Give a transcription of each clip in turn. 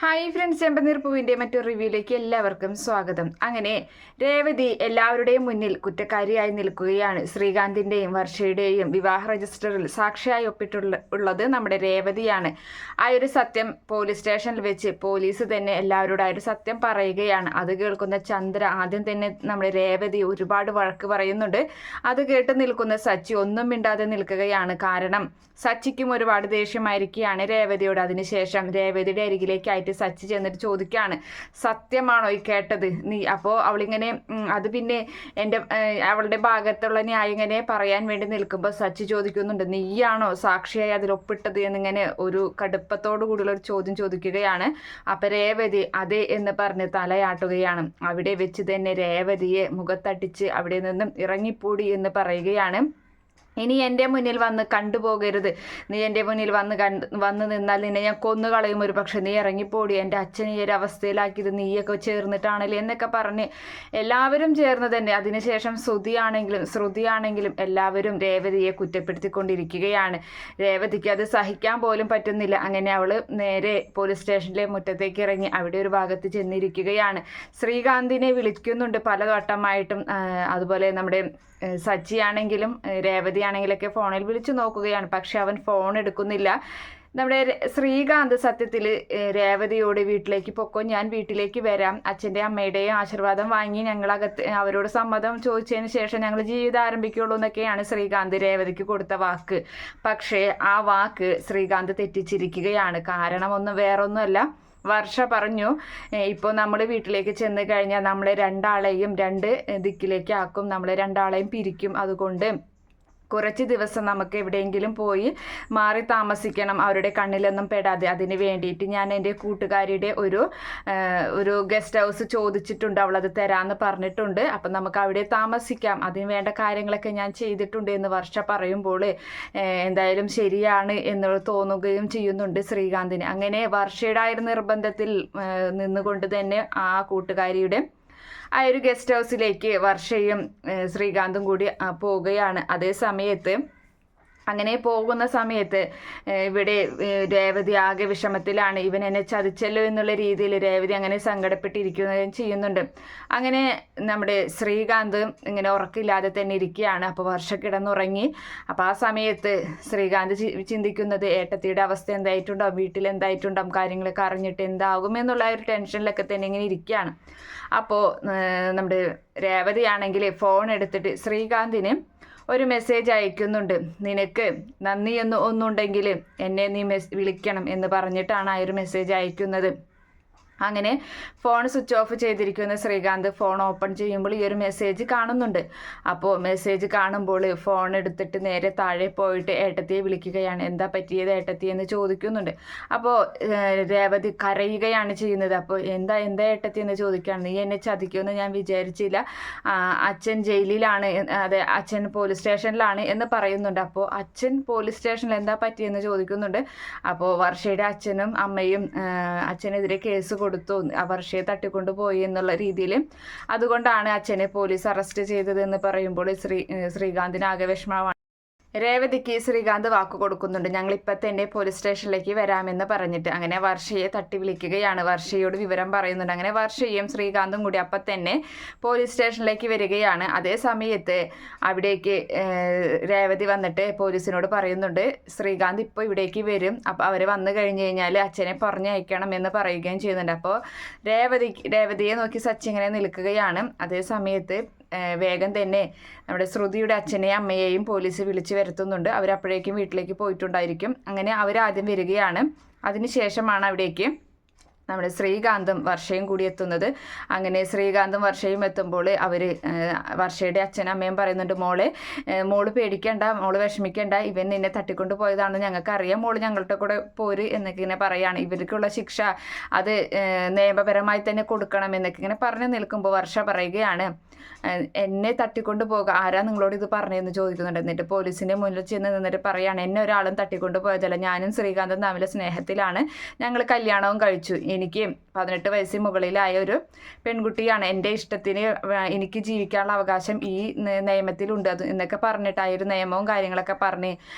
Hi friends, ചെമ്പനീർപ്പൂവിൻ്റെ മറ്റൊരു റിവ്യൂയിലേക്ക് എല്ലാവർക്കും സ്വാഗതം. അങ്ങനെ രേവതി എല്ലാവരുടെയും മുന്നിൽ കുറ്റക്കാരിയായി നിൽക്കുകയാണ്. ശ്രീകാന്തിൻ്റെയും വർഷയുടെയും വിവാഹ രജിസ്റ്ററിൽ സാക്ഷിയായി ഒപ്പിട്ടുള്ളത് നമ്മുടെ രേവതിയാണ്. ആ ഒരു സത്യം പോലീസ് സ്റ്റേഷനിൽ വെച്ച് പോലീസ് തന്നെ എല്ലാവരോടും ആ ഒരു സത്യം പറയുകയാണ്. അത് കേൾക്കുന്ന ചന്ദ്ര ആദ്യം തന്നെ നമ്മുടെ രേവതി ഒരുപാട് വഴക്ക് പറയുന്നുണ്ട്. അത് കേട്ട് നിൽക്കുന്ന സച്ചി ഒന്നും മിണ്ടാതെ നിൽക്കുകയാണ്. കാരണം സച്ചിക്കും ഒരുപാട് ദേഷ്യമായിരിക്കുകയാണ് രേവതിയോട്. അതിനുശേഷം രേവതിയുടെ അരികിലേക്കായിട്ട് സച്ചി ചെന്നിട്ട് ചോദിക്കുകയാണ്, സത്യമാണോ ഈ കേട്ടത് നീ? അപ്പോൾ അവളിങ്ങനെ അത് പിന്നെ അവളുടെ ഭാഗത്തുള്ള ന്യായം ഇങ്ങനെ പറയാൻ വേണ്ടി നിൽക്കുമ്പോൾ സച്ചി ചോദിക്കുന്നുണ്ട്, നീയാണോ സാക്ഷിയായി അതിൽ ഒപ്പിട്ടത് എന്നിങ്ങനെ ഒരു കടുപ്പത്തോടു കൂടിയുള്ള ഒരു ചോദ്യം ചോദിക്കുകയാണ്. അപ്പം രേവതി അതെ എന്ന് പറഞ്ഞ് തലയാട്ടുകയാണ്. അവിടെ വെച്ച് തന്നെ രേവതിയെ മുഖത്തടിച്ച് അവിടെ നിന്നും ഇറങ്ങിപ്പോടി എന്ന് പറയുകയാണ്. ഇനി എൻ്റെ മുന്നിൽ വന്ന് കണ്ടുപോകരുത്, നീ എൻ്റെ മുന്നിൽ വന്ന് നിന്നാൽ നിന്നെ ഞാൻ കൊന്നുകളയും, ഒരു പക്ഷെ നീ ഇറങ്ങിപ്പോടി, എൻ്റെ അച്ഛനെ ഈ ഒരു അവസ്ഥയിലാക്കിയത് നീയൊക്കെ ചേർന്നിട്ടാണല്ലേ എന്നൊക്കെ പറഞ്ഞ് എല്ലാവരും ചേർന്ന് തന്നെ. അതിനുശേഷം ശ്രുതിയാണെങ്കിലും എല്ലാവരും രേവതിയെ കുറ്റപ്പെടുത്തിക്കൊണ്ടിരിക്കുകയാണ്. രേവതിക്ക് അത് സഹിക്കാൻ പോലും പറ്റുന്നില്ല. അങ്ങനെ അവൾ നേരെ പോലീസ് സ്റ്റേഷനിലെ മുറ്റത്തേക്ക് ഇറങ്ങി അവിടെ ഒരു ഭാഗത്ത് ചെന്നിരിക്കുകയാണ്. ശ്രീകാന്തിനെ വിളിക്കുന്നുണ്ട് പലവട്ടമായിട്ടും. അതുപോലെ നമ്മുടെ സച്ചിയാണെങ്കിലും രേവതിയാണെങ്കിലൊക്കെ ഫോണിൽ വിളിച്ചു നോക്കുകയാണ്. പക്ഷെ അവൻ ഫോൺ എടുക്കുന്നില്ല. നമ്മുടെ ശ്രീകാന്ത് സത്യത്തിൽ രേവതിയോട് വീട്ടിലേക്ക് പൊക്കോ, ഞാൻ വീട്ടിലേക്ക് വരാം, അച്ഛൻ്റെ അമ്മയുടെയും ആശീർവാദം വാങ്ങി ഞങ്ങളകത്ത് അവരോട് സമ്മതം ചോദിച്ചതിന് ശേഷം ഞങ്ങൾ ജീവിതം ആരംഭിക്കുള്ളൂ എന്നൊക്കെയാണ് ശ്രീകാന്ത് രേവതിക്ക് കൊടുത്ത വാക്ക്. പക്ഷേ ആ വാക്ക് ശ്രീകാന്ത് തെറ്റിച്ചിരിക്കുകയാണ്. കാരണമൊന്നും വേറൊന്നുമല്ല. വർഷ പറഞ്ഞു, ഇപ്പോൾ നമ്മൾ വീട്ടിലേക്ക് ചെന്ന് കഴിഞ്ഞാൽ നമ്മളെ രണ്ടാളെയും രണ്ട് ദിക്കിലേക്ക് ആക്കും, നമ്മളെ രണ്ടാളെയും പിരിക്കും. അതുകൊണ്ട് കുറച്ച് ദിവസം നമുക്ക് എവിടെയെങ്കിലും പോയി മാറി താമസിക്കണം, അവരുടെ കണ്ണിലൊന്നും പെടാതെ. അതിന് വേണ്ടിയിട്ട് ഞാൻ എൻ്റെ കൂട്ടുകാരിയുടെ ഒരു ഗസ്റ്റ് ഹൗസ് ചോദിച്ചിട്ടുണ്ട്, അവളത് തരാമെന്ന് പറഞ്ഞിട്ടുണ്ട്. അപ്പം നമുക്ക് അവിടെ താമസിക്കാം, അതിന് വേണ്ട കാര്യങ്ങളൊക്കെ ഞാൻ ചെയ്തിട്ടുണ്ട് എന്ന് വർഷ പറയുമ്പോൾ എന്തായാലും ശരിയാണ് എന്ന് തോന്നുകയും ചെയ്യുന്നുണ്ട് ശ്രീകാന്തിന്. അങ്ങനെ വർഷയുടെ ആ ഒരു നിർബന്ധത്തിൽ നിന്നുകൊണ്ട് തന്നെ ആ കൂട്ടുകാരിയുടെ ആ ഒരു ഗസ്റ്റ് ഹൗസിലേക്ക് വർഷയും ശ്രീകാന്തും കൂടി പോവുകയാണ്. അതേ സമയത്ത് അങ്ങനെ പോകുന്ന സമയത്ത് ഇവിടെ രേവതി ആകെ വിഷമത്തിലാണ്. ഇവൻ എന്നെ ചതിച്ചല്ലോ എന്നുള്ള രീതിയിൽ രേവതി അങ്ങനെ സങ്കടപ്പെട്ടിരിക്കുകയും ചെയ്യുന്നുണ്ട്. അങ്ങനെ നമ്മുടെ ശ്രീകാന്ത് ഇങ്ങനെ ഉറക്കില്ലാതെ തന്നെ ഇരിക്കുകയാണ്. അപ്പോൾ വർഷ കിടന്നുറങ്ങി. അപ്പോൾ ആ സമയത്ത് ശ്രീകാന്ത് ചിന്തിക്കുന്നത് ഏട്ടത്തിയുടെ അവസ്ഥ എന്തായിട്ടുണ്ടാവും, വീട്ടിൽ എന്തായിട്ടുണ്ടാവും, കാര്യങ്ങളൊക്കെ അറിഞ്ഞിട്ട് എന്താകും എന്നുള്ള ഒരു ടെൻഷനിലൊക്കെ തന്നെ ഇങ്ങനെ ഇരിക്കുകയാണ്. അപ്പോൾ നമ്മുടെ രേവതിയാണെങ്കിൽ ഫോൺ എടുത്തിട്ട് ശ്രീകാന്തിന് ഒരു മെസ്സേജ് അയക്കുന്നുണ്ട്. നിനക്ക് നന്ദി ഒന്നുണ്ടെങ്കിൽ എന്നെ നീ വിളിക്കണം എന്ന് പറഞ്ഞിട്ടാണ് ആ ഒരു മെസ്സേജ് അയക്കുന്നത്. അങ്ങനെ ഫോൺ സ്വിച്ച് ഓഫ് ചെയ്തിരിക്കുന്ന ശ്രീകാന്ത് ഫോൺ ഓപ്പൺ ചെയ്യുമ്പോൾ ഈ ഒരു മെസ്സേജ് കാണുന്നുണ്ട്. അപ്പോൾ മെസ്സേജ് കാണുമ്പോൾ ഫോൺ എടുത്തിട്ട് നേരെ താഴെ പോയിട്ട് ഏട്ടത്തിയെ വിളിക്കുകയാണ്. എന്താ പറ്റിയത് ഏട്ടത്തി എന്ന് ചോദിക്കുന്നുണ്ട്. അപ്പോൾ രേവതി കരയുകയാണ് ചെയ്യുന്നത്. അപ്പോൾ എന്താ ഏട്ടത്തി എന്ന് ചോദിക്കുകയാണ്. നീ എന്നെ ചതിക്കുമെന്ന് ഞാൻ വിചാരിച്ചില്ല, അച്ഛൻ ജയിലിലാണ്, അതെ അച്ഛൻ പോലീസ് സ്റ്റേഷനിലാണ് എന്ന് പറയുന്നുണ്ട്. അപ്പോൾ അച്ഛൻ പോലീസ് സ്റ്റേഷനിൽ എന്താ പറ്റിയെന്ന് ചോദിക്കുന്നുണ്ട്. അപ്പോൾ വർഷയുടെ അച്ഛനും അമ്മയും അച്ഛനെതിരെ കേസ് കൊടുത്തു, വർഷയെ തട്ടിക്കൊണ്ടുപോയി എന്നുള്ള രീതിയിൽ. അതുകൊണ്ടാണ് അച്ഛനെ പോലീസ് അറസ്റ്റ് ചെയ്തതെന്ന് പറയുമ്പോൾ ശ്രീകാന്തിന് ആകെ വിഷമമാണ്. രേവതിക്ക് ശ്രീകാന്ത് വാക്ക് കൊടുക്കുന്നുണ്ട്, ഞങ്ങൾ ഇപ്പം തന്നെ പോലീസ് സ്റ്റേഷനിലേക്ക് വരാമെന്ന് പറഞ്ഞിട്ട്. അങ്ങനെ വർഷയെ തട്ടി വിളിക്കുകയാണ്, വർഷയോട് വിവരം പറയുന്നുണ്ട്. അങ്ങനെ വർഷയും ശ്രീകാന്തും കൂടി അപ്പം തന്നെ പോലീസ് സ്റ്റേഷനിലേക്ക് വരികയാണ്. അതേ സമയത്ത് അവിടേക്ക് രേവതി വന്നിട്ട് പോലീസിനോട് പറയുന്നുണ്ട്, ശ്രീകാന്ത് ഇപ്പോൾ ഇവിടേക്ക് വരും, അപ്പോൾ അവർ വന്നു കഴിഞ്ഞ് കഴിഞ്ഞാൽ അച്ഛനെ പറഞ്ഞയക്കണം എന്ന് പറയുകയും ചെയ്യുന്നുണ്ട്. അപ്പോൾ രേവതിയെ നോക്കി സച്ചി ഇങ്ങനെ നിൽക്കുകയാണ്. അതേ സമയത്ത് വേഗം തന്നെ നമ്മുടെ ശ്രുതിയുടെ അച്ഛനെയും അമ്മയെയും പോലീസ് വിളിച്ച് വരുത്തുന്നുണ്ട്. അവരപ്പോഴേക്കും വീട്ടിലേക്ക് പോയിട്ടുണ്ടായിരിക്കും. അങ്ങനെ അവരാദ്യം വരികയാണ്. അതിനുശേഷമാണ് അവിടേക്ക് നമ്മുടെ ശ്രീകാന്തും വർഷയും കൂടി എത്തുന്നത്. അങ്ങനെ ശ്രീകാന്തും വർഷയും എത്തുമ്പോൾ അവർ വർഷയുടെ അച്ഛനും അമ്മയും പറയുന്നുണ്ട്, മോള് പേടിക്കണ്ട, മോള് വിഷമിക്കണ്ട, ഇവൻ നിന്നെ തട്ടിക്കൊണ്ട് പോയതാണെന്ന് ഞങ്ങൾക്കറിയാം, മോള് ഞങ്ങളുടെ കൂടെ പോര് എന്നൊക്കെ ഇങ്ങനെ പറയുകയാണ്. ഇവർക്കുള്ള ശിക്ഷ അത് നിയമപരമായി തന്നെ കൊടുക്കണം എന്നൊക്കെ ഇങ്ങനെ പറഞ്ഞു നിൽക്കുമ്പോൾ വർഷ പറയുകയാണ്, എന്നെ തട്ടിക്കൊണ്ട് പോകുക, ആരാ നിങ്ങളോട് ഇത് പറഞ്ഞതെന്ന് ചോദിക്കുന്നുണ്ട്. എന്നിട്ട് പോലീസിൻ്റെ മുന്നിൽ ചെന്ന് നിന്നിട്ട് പറയുകയാണ്, എന്നെ ഒരാളും തട്ടിക്കൊണ്ട് പോയതല്ല, ഞാനും ശ്രീകാന്തും തമ്മിൽ സ്നേഹത്തിലാണ്, ഞങ്ങൾ കല്യാണവും കഴിച്ചു, എനിക്ക് 18 വയസ്സിന് മുകളിലായ ഒരു പെൺകുട്ടിയാണ്, എൻ്റെ ഇഷ്ടത്തിന് എനിക്ക് ജീവിക്കാനുള്ള അവകാശം ഈ നിയമത്തിലുണ്ട് അത് എന്നൊക്കെ പറഞ്ഞിട്ട് ആ ഒരു നിയമവും കാര്യങ്ങളൊക്കെ പറഞ്ഞ്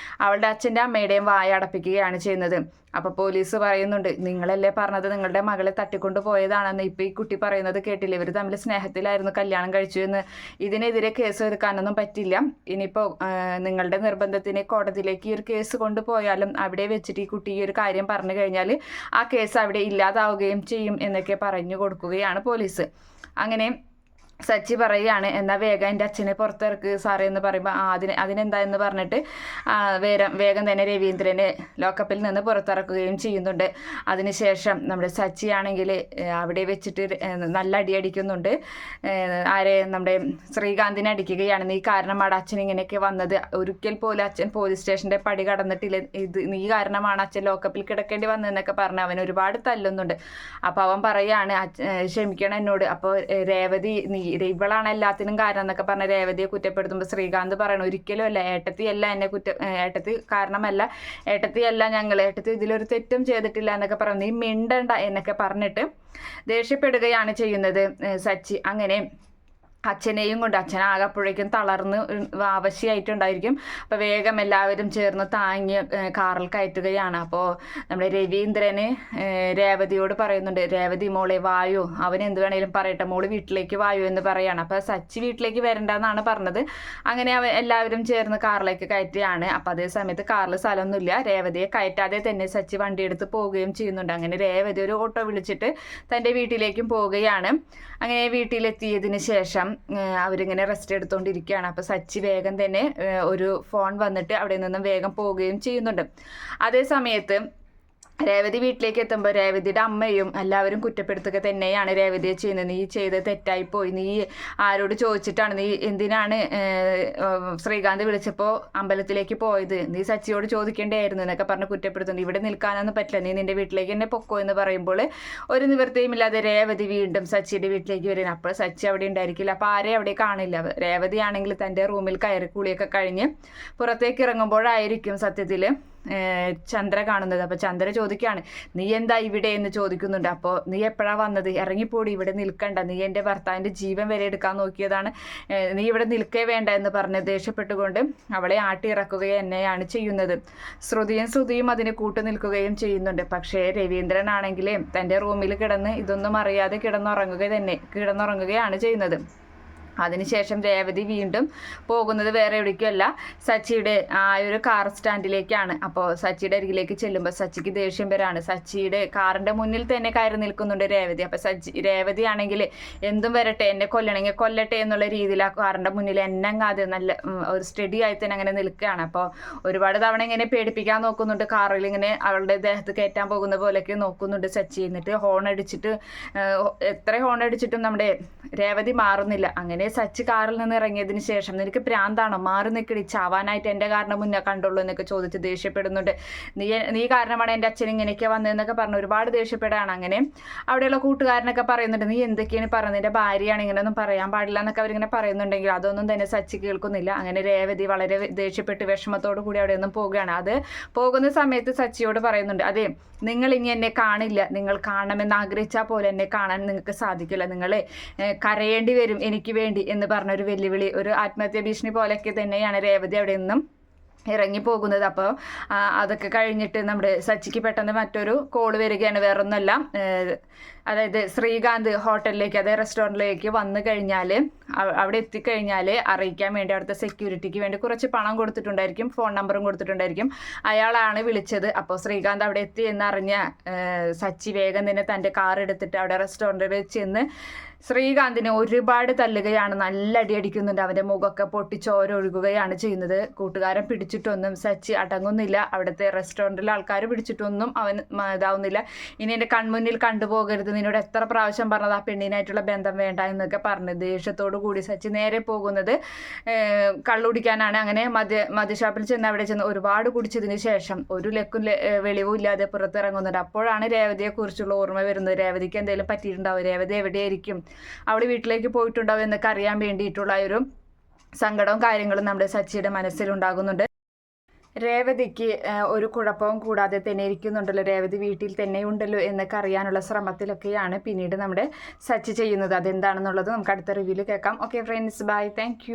അവളുടെ അച്ഛൻ്റെ അമ്മയുടെയും വായ അടപ്പിക്കുകയാണ് ചെയ്യുന്നത്. അപ്പോൾ പോലീസ് പറയുന്നുണ്ട്, നിങ്ങളല്ലേ പറഞ്ഞത് നിങ്ങളുടെ മകളെ തട്ടിക്കൊണ്ട് പോയതാണെന്ന്. ഇപ്പോൾ ഈ കുട്ടി പറയുന്നത് കേട്ടില്ല, ഇവർ തമ്മിൽ സ്നേഹത്തിലായിരുന്നു, കല്യാണം കഴിച്ചു എന്ന്. ഇതിനെതിരെ കേസ് എടുക്കാനൊന്നും പറ്റില്ല. ഇനിയിപ്പോൾ നിങ്ങളുടെ നിർബന്ധത്തിന് കോടതിയിലേക്ക് ഈ ഒരു കേസ് കൊണ്ടുപോയാലും അവിടെ വെച്ചിട്ട് ഈ കുട്ടി ഈ ഒരു കാര്യം പറഞ്ഞു കഴിഞ്ഞാൽ ആ കേസ് അവിടെ ഇല്ലാതാവുകയും ചെയ്യും എന്നൊക്കെ പറഞ്ഞു കൊടുക്കുകയാണ് പോലീസ്. അങ്ങനെ സച്ചി പറയുകയാണ്, എന്നാൽ വേഗം എൻ്റെ അച്ഛനെ പുറത്തിറക്ക് സാറേ എന്ന് പറയുമ്പോൾ അതിനെന്താ എന്ന് പറഞ്ഞിട്ട് വേഗം തന്നെ രവീന്ദ്രനെ ലോക്കപ്പിൽ നിന്ന് പുറത്തിറക്കുകയും ചെയ്യുന്നുണ്ട്. അതിനുശേഷം നമ്മുടെ സച്ചി ആണെങ്കിൽ അവിടെ വെച്ചിട്ട് നല്ല അടിക്കുന്നുണ്ട്. നമ്മുടെ ശ്രീകാന്തിനെ അടിക്കുകയാണ്. നീ കാരണമാണ് അച്ഛൻ ഇങ്ങനെയൊക്കെ വന്നത്, ഒരിക്കൽ പോലും അച്ഛൻ പോലീസ് സ്റ്റേഷൻ്റെ പടി കടന്നിട്ടില്ല, നീ കാരണമാണ് അച്ഛൻ ലോക്കപ്പിൽ കിടക്കേണ്ടി വന്നതെന്നൊക്കെ പറഞ്ഞ് അവൻ ഒരുപാട് തല്ലുന്നുണ്ട്. അപ്പോൾ അവൻ പറയാണ്, ക്ഷമിക്കണം എന്നോട്. അപ്പോൾ രേവതി ഇവളാണ് എല്ലാത്തിനും കാരണം എന്നൊക്കെ പറഞ്ഞ രേവതിയെ കുറ്റപ്പെടുത്തുമ്പോൾ ശ്രീകാന്ത് പറയണം, ഒരിക്കലും അല്ല, ഏട്ടത്തിയല്ല എന്നെ ഏട്ടത്തി കാരണമല്ല, ഏട്ടത്തിയല്ല ഏട്ടത്തി ഇതിലൊരു തെറ്റും ചെയ്തിട്ടില്ല എന്നൊക്കെ പറഞ്ഞു, നീ മിണ്ടണ്ട എന്നൊക്കെ പറഞ്ഞിട്ട് ദേഷ്യപ്പെടുകയാണ് ചെയ്യുന്നത് സച്ചി. അങ്ങനെ അച്ഛനെയും കൊണ്ട് അച്ഛൻ ആകപ്പോഴേക്കും തളർന്ന് ആവശ്യമായിട്ടുണ്ടായിരിക്കും. അപ്പോൾ വേഗം എല്ലാവരും ചേർന്ന് താങ്ങി കാറിൽ കയറ്റുകയാണ്. അപ്പോൾ നമ്മുടെ രവീന്ദ്രന് രേവതിയോട് പറയുന്നുണ്ട്, രേവതി മോളെ വായു, അവൻ എന്ത് വേണേലും പറയട്ടെ, മോള് വീട്ടിലേക്ക് വായു എന്ന് പറയാണ്. അപ്പോൾ സച്ചി വീട്ടിലേക്ക് വരണ്ടെന്നാണ് പറഞ്ഞത്. അങ്ങനെ എല്ലാവരും ചേർന്ന് കാറിലേക്ക് കയറ്റുകയാണ്. അപ്പോൾ അതേ സമയത്ത് കാറിൽ സ്ഥലമൊന്നുമില്ല, രേവതിയെ കയറ്റാതെ തന്നെ സച്ചി വണ്ടിയെടുത്ത് പോവുകയും ചെയ്യുന്നുണ്ട്. അങ്ങനെ രേവതി ഒരു ഓട്ടോ വിളിച്ചിട്ട് തൻ്റെ വീട്ടിലേക്കും പോവുകയാണ്. അങ്ങനെ വീട്ടിലെത്തിയതിന് ശേഷം അവരിങ്ങനെ റെസ്റ്റ് എടുത്തുകൊണ്ടിരിക്കുകയാണ്. അപ്പോൾ സച്ചി വേഗം തന്നെ ഒരു ഫോൺ വന്നിട്ട് അവിടെ നിന്നും വേഗം പോവുകയും ചെയ്യുന്നുണ്ട്. അതേ സമയത്ത് രേവതി വീട്ടിലേക്ക് എത്തുമ്പോൾ രേവതിയുടെ അമ്മയും എല്ലാവരും കുറ്റപ്പെടുത്തുക തന്നെയാണ് രേവതിയെ ചെയ്യുന്നത്. നീ ചെയ്തത് തെറ്റായിപ്പോയി, നീ ആരോട് ചോദിച്ചിട്ടാണ്, നീ എന്തിനാണ് ശ്രീകാന്ത് വിളിച്ചപ്പോൾ അമ്പലത്തിലേക്ക് പോയത്, നീ സച്ചിയോട് ചോദിക്കേണ്ടായിരുന്നു എന്നൊക്കെ പറഞ്ഞ് കുറ്റപ്പെടുത്തുന്നു. ഇവിടെ നിൽക്കാനൊന്നും പറ്റില്ല, നീ നിന്റെ വീട്ടിലേക്ക് തന്നെ പൊക്കോ എന്ന് പറയുമ്പോൾ ഒരു നിവൃത്തിയുമില്ലാതെ രേവതി വീണ്ടും സച്ചിയുടെ വീട്ടിലേക്ക് വരുന്നു. അപ്പോൾ സച്ചി അവിടെ ഉണ്ടായിരിക്കില്ല, അപ്പോൾ ആരെയും അവിടെ കാണില്ല. രേവതി ആണെങ്കിൽ തൻ്റെ റൂമിൽ കയറി കുളിയൊക്കെ കഴിഞ്ഞ് പുറത്തേക്ക് ഇറങ്ങുമ്പോഴായിരിക്കും സത്യത്തിൽ ചന്ദ്ര കാണുന്നത്. അപ്പോൾ ചന്ദ്ര ചോദിക്കുകയാണ്, നീ എന്താ ഇവിടെ എന്ന് ചോദിക്കുന്നുണ്ട്. അപ്പോൾ നീ എപ്പോഴാണ് വന്നത്, ഇറങ്ങിപ്പോടി, ഇവിടെ നിൽക്കണ്ട, നീ എൻ്റെ ഭർത്താവിൻ്റെ ജീവൻ വരെ എടുക്കാൻ നോക്കിയതാണ്, നീ ഇവിടെ നിൽക്കേ വേണ്ട എന്ന് പറഞ്ഞ് ദേഷ്യപ്പെട്ടുകൊണ്ട് അവളെ ആട്ടി ഇറക്കുകയും തന്നെയാണ് ചെയ്യുന്നത്. ശ്രുതിയും അതിന് കൂട്ടു നിൽക്കുകയും ചെയ്യുന്നുണ്ട്. പക്ഷേ രവീന്ദ്രനാണെങ്കിൽ തൻ്റെ റൂമിൽ കിടന്ന് ഇതൊന്നും അറിയാതെ കിടന്നുറങ്ങുകയാണ് ചെയ്യുന്നത്. അതിനുശേഷം രേവതി വീണ്ടും പോകുന്നത് വേറെ എവിടേക്കുമല്ല, സച്ചിയുടെ ആ ഒരു കാർ സ്റ്റാൻഡിലേക്കാണ്. അപ്പോൾ സച്ചിയുടെ അരികിലേക്ക് ചെല്ലുമ്പോൾ സച്ചിക്ക് ദേഷ്യം വരാണ്. സച്ചിയുടെ കാറിൻ്റെ മുന്നിൽ തന്നെ കയറി നിൽക്കുന്നുണ്ട് രേവതി. അപ്പോൾ രേവതി ആണെങ്കിൽ എന്തും വരട്ടെ, എന്നെ കൊല്ലണമെങ്കിൽ കൊല്ലട്ടെ എന്നുള്ള രീതിയിൽ ആ കാറിൻ്റെ മുന്നിൽ എന്നെങ്ങാതെ നല്ല ഒരു സ്റ്റഡി ആയി തന്നെ അങ്ങനെ നിൽക്കുകയാണ്. അപ്പോൾ ഒരുപാട് തവണ ഇങ്ങനെ പേടിപ്പിക്കാൻ നോക്കുന്നുണ്ട്, കാറിൽ ഇങ്ങനെ അവളുടെ ദേഹത്ത് കയറ്റാൻ പോകുന്ന പോലെയൊക്കെ നോക്കുന്നുണ്ട് സച്ചി. എന്നിട്ട് ഹോൺ അടിച്ചിട്ട് എത്ര ഹോൺ അടിച്ചിട്ടും നമ്മുടെ രേവതി മാറുന്നില്ല. അങ്ങനെ സച്ചി കാറിൽ നിന്ന് ഇറങ്ങിയതിന് ശേഷം, നിനക്ക് പ്രാന്താണോ, മാറി നിൽക്കടി, ചാവാനായിട്ട് എൻ്റെ കാരണം മുന്നേ കണ്ടുള്ളൂ എന്നൊക്കെ ചോദിച്ച് ദേഷ്യപ്പെടുന്നുണ്ട്. നീ കാരണമാണ് എൻ്റെ അച്ഛൻ ഇങ്ങനെയൊക്കെ വന്നതെന്നൊക്കെ പറഞ്ഞ് ഒരുപാട് ദേഷ്യപ്പെടുകയാണ്. അങ്ങനെ അവിടെയുള്ള കൂട്ടുകാരനൊക്കെ പറയുന്നുണ്ട്, നീ എന്തൊക്കെയാണ് പറയുന്നത്, എൻ്റെ ഭാര്യയാണ്, ഇങ്ങനെയൊന്നും പറയാൻ പാടില്ല എന്നൊക്കെ അവരിങ്ങനെ പറയുന്നുണ്ടെങ്കിൽ അതൊന്നും തന്നെ സച്ചി കേൾക്കുന്നില്ല. അങ്ങനെ രേവതി വളരെ ദേഷ്യപ്പെട്ട് വിഷമത്തോടു കൂടി അവിടെ നിന്നും പോവുകയാണ്. അത് പോകുന്ന സമയത്ത് സച്ചിയോട് പറയുന്നുണ്ട്, അതെ, നിങ്ങൾ ഇനി എന്നെ കാണില്ല, നിങ്ങൾ കാണണമെന്ന് ആഗ്രഹിച്ചാൽ പോലെ എന്നെ കാണാൻ നിങ്ങൾക്ക് സാധിക്കില്ല, നിങ്ങൾ കരയേണ്ടി വരും എനിക്ക് വേണ്ടി എന്ന് പറഞ്ഞൊരു വെല്ലുവിളി, ഒരു ആത്മഹത്യാ ഭീഷണി പോലെയൊക്കെ തന്നെയാണ് രേവതി അവിടെ നിന്നും ഇറങ്ങിപ്പോകുന്നത്. അപ്പോൾ അതൊക്കെ കഴിഞ്ഞിട്ട് നമ്മുടെ സച്ചിക്ക് പെട്ടെന്ന് മറ്റൊരു കോൾ വരികയാണ്. വേറൊന്നല്ല, അതായത് ശ്രീകാന്ത് ഹോട്ടലിലേക്ക്, അതായത് റെസ്റ്റോറൻറ്റിലേക്ക് വന്നു കഴിഞ്ഞാൽ അവിടെ എത്തിക്കഴിഞ്ഞാൽ അറിയിക്കാൻ വേണ്ടി അവിടുത്തെ സെക്യൂരിറ്റിക്ക് വേണ്ടി കുറച്ച് പണം കൊടുത്തിട്ടുണ്ടായിരിക്കും, ഫോൺ നമ്പറും കൊടുത്തിട്ടുണ്ടായിരിക്കും. അയാളാണ് വിളിച്ചത്. അപ്പോൾ ശ്രീകാന്ത് അവിടെ എത്തി എന്നറിഞ്ഞ സച്ചി വേഗം തന്നെ തൻ്റെ കാർ എടുത്തിട്ട് അവിടെ റെസ്റ്റോറൻറ്റിൽ ചെന്ന് ശ്രീകാന്തിനെ ഒരുപാട് തല്ലുകയാണ്, നല്ല അടിയടിക്കുന്നുണ്ട്. അവൻ്റെ മുഖമൊക്കെ പൊട്ടിച്ചോരൊഴുകുകയാണ് ചെയ്യുന്നത്. കൂട്ടുകാരൻ പിടിച്ചിട്ടൊന്നും സച്ചി അടങ്ങുന്നില്ല, അവിടുത്തെ റെസ്റ്റോറൻറ്റിലെ ആൾക്കാർ പിടിച്ചിട്ടൊന്നും അവൻ ഇതാവുന്നില്ല. ഇനി എൻ്റെ കൺമുന്നിൽ കണ്ടുപോകരുത്, നിന്നോട് എത്ര പ്രാവശ്യം പറഞ്ഞത് ആ പെണ്ണിനായിട്ടുള്ള ബന്ധം വേണ്ട എന്നൊക്കെ പറഞ്ഞ് ദേഷ്യത്തോടു കൂടി സച്ചി നേരെ പോകുന്നത് കള്ളുടിക്കാനാണ്. അങ്ങനെ മദ്യഷാപ്പിൽ ചെന്ന് അവിടെ ചെന്ന് ഒരുപാട് കുടിച്ചതിന് ശേഷം ഒരു ലക്കും വെളിവും ഇല്ലാതെ പുറത്തിറങ്ങുന്നുണ്ട്. അപ്പോഴാണ് രേവതിയെക്കുറിച്ചുള്ള ഓർമ്മ വരുന്നത്. രേവതിക്ക് എന്തെങ്കിലും പറ്റിയിട്ടുണ്ടാവും, രേവതി എവിടെയായിരിക്കും, അവൾ വീട്ടിലേക്ക് പോയിട്ടുണ്ടാവും എന്നൊക്കെ അറിയാൻ വേണ്ടിയിട്ടുള്ള ഒരു സങ്കടവും കാര്യങ്ങളും നമ്മുടെ സച്ചിയുടെ മനസ്സിലുണ്ടാകുന്നുണ്ട്. രേവതിക്ക് ഒരു കുഴപ്പവും കൂടാതെ തന്നെ ഇരിക്കുന്നുണ്ടല്ലോ, രേവതി വീട്ടിൽ തന്നെ ഉണ്ടല്ലോ എന്നൊക്കെ അറിയാനുള്ള ശ്രമത്തിലൊക്കെയാണ് പിന്നീട് നമ്മുടെ സച്ചി ചെയ്യുന്നത്. അതെന്താണെന്നുള്ളത് നമുക്ക് അടുത്ത റിവ്യൂവിൽ കേൾക്കാം. Okay friends, by, thank